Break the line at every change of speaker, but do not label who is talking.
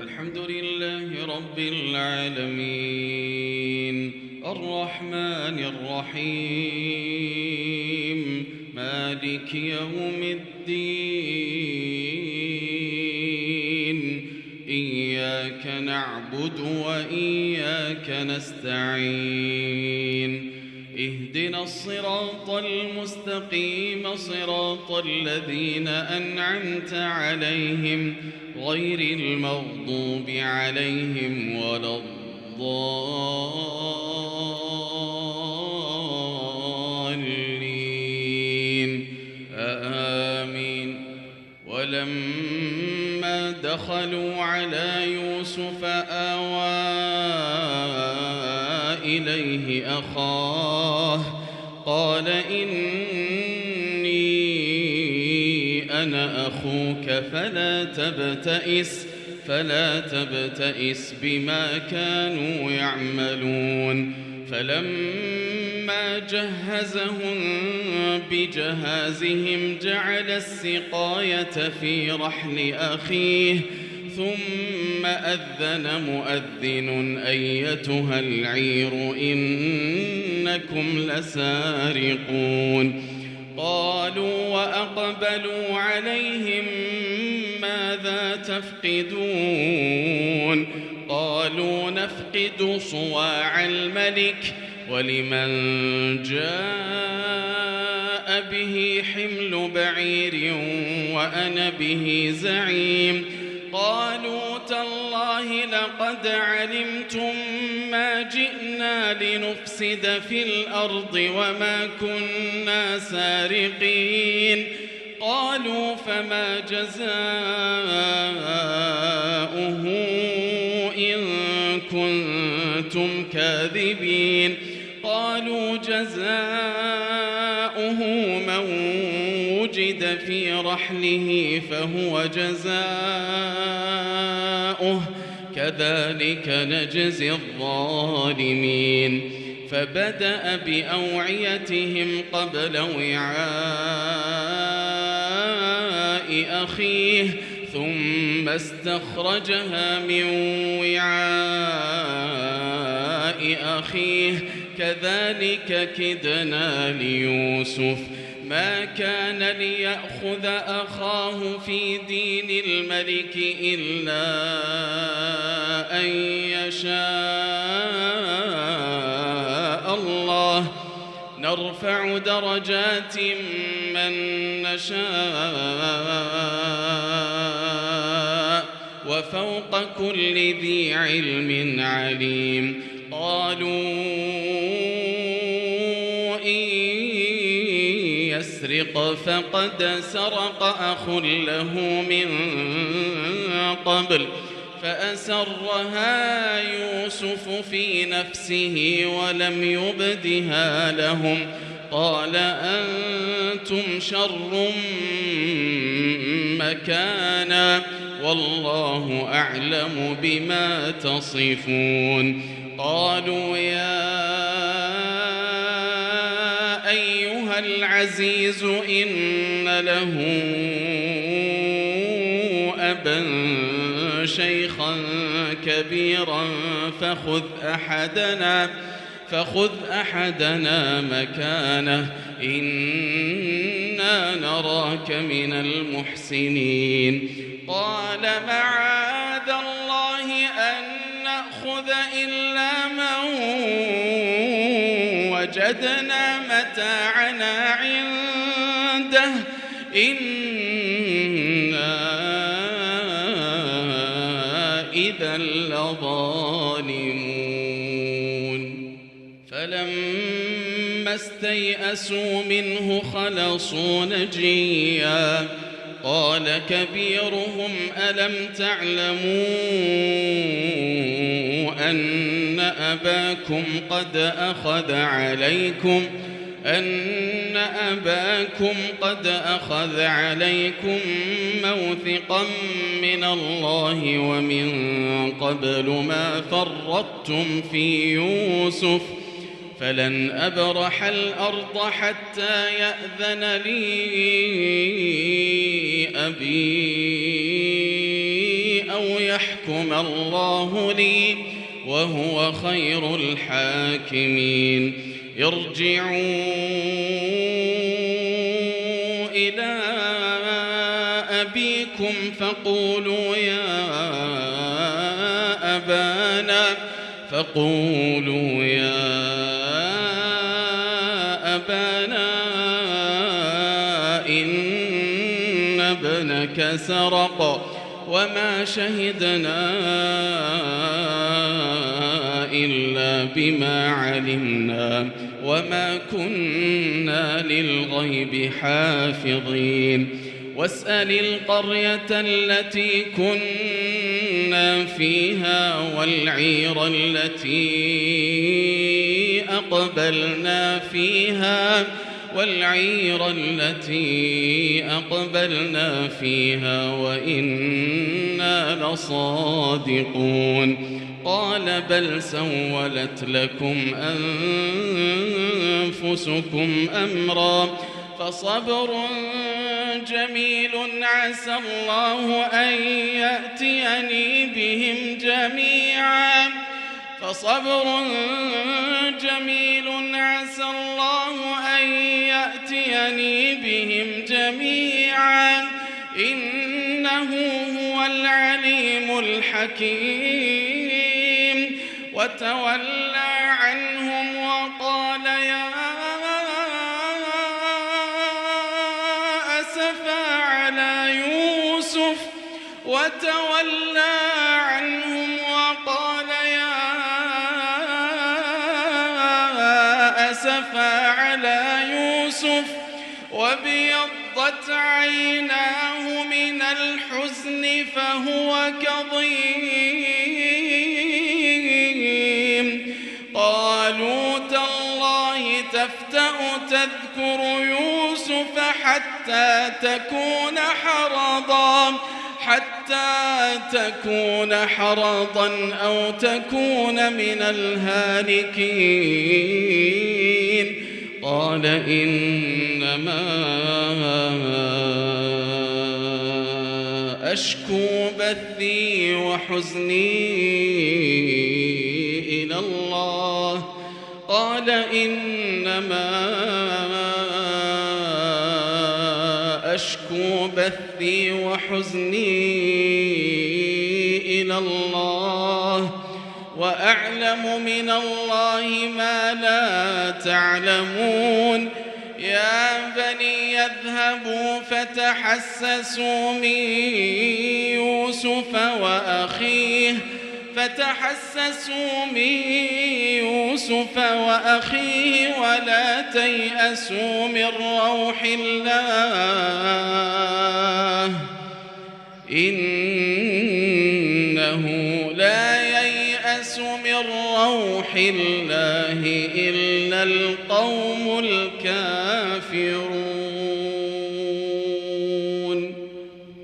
الحمد لله رب العالمين الرحمن الرحيم مالك يوم الدين إياك نعبد وإياك نستعين اهدنا الصراط المستقيم صراط الذين أنعمت عليهم غير المغضوب عليهم ولا الضالين آمين. ولما دخلوا على يوسف آوى إليه أخاه قال إني أنا أخوك فلا تبتئس بما كانوا يعملون. فلما جهزهم بجهازهم جعل السقاية في رحل أخيه ثم أذن مؤذن أيتها العير إنكم لسارقون. قالوا وأقبلوا عليهم ماذا تفقدون؟ قالوا نفقد صواع الملك ولمن جاء به حمل بعير وأنا به زعيم. قالوا تالله لقد علمتم ما جئنا لنفسد في الأرض وما كنا سارقين. قالوا فما جزاؤه إن كنتم كاذبين؟ قالوا جزاؤه من وجد في رحله فهو جزاؤه كذلك نجزي الظالمين. فبدأ بأوعيتهم قبل وعاء أخيه ثم استخرجها من وعاء أخيه كذلك كدنا ليوسف ما كان ليأخذ أخاه في دين الملك إلا أن يشاء الله نرفع درجات من نشاء وفوق كل ذي علم عليم. قالوا إن يسرق فقد سرق أخ له من قبل فأسرها يوسف في نفسه ولم يبدها لهم. قال أنتم شر مكانا والله أعلم بما تصفون. قالوا يا أيها العزيز إن له أبا شيخا كبيرا فخذ أحدنا مكانه إنا نراك من المحسنين. قال معاذ الله أن نأخذ إلا من وجدنا متاعنا عنده إنا إذا لظالمون. فلما استيئسوا منه خلصوا نجيا. قال كبيرهم ألم تعلموا أن أباكم قد أخذ عليكم موثقا من الله ومن قبل ما فرطتم في يوسف فلن أبرح الأرض حتى يأذن لي أبي أو يحكم الله لي وهو خير الحاكمين ارجعوا إلى أبيكم فقولوا يا أبانا إن ابنك سرق وما شهدنا إلا بما علمنا وما كنا للغيب حافظين واسأل القرية التي كنا فيها والعير التي أقبلنا فيها وإنا لصادقون قال بل سولت لكم أنفسكم أمرا فصبر جميل عسى الله أن يأتيني بهم جميعا إنه هو العليم الحكيم وتولى عنهم وقال يا أسفا على يوسف وابيضت عيناه من الحزن فهو كظيم قالوا تالله تفتأ تذكر يوسف حتى تكون حرضا أو تكون من الهالكين قال إنما أشكو بثي وحزني إلى الله قال إنما أشكو بثي وحزني إلى الله وأعلم من الله ما لا تعلمون يا بني يذهبوا فتحسسوا من يوسف وأخيه ولا تيأسوا من روح الله إنه لا ييأس من روح الله إلا القوم الكافرون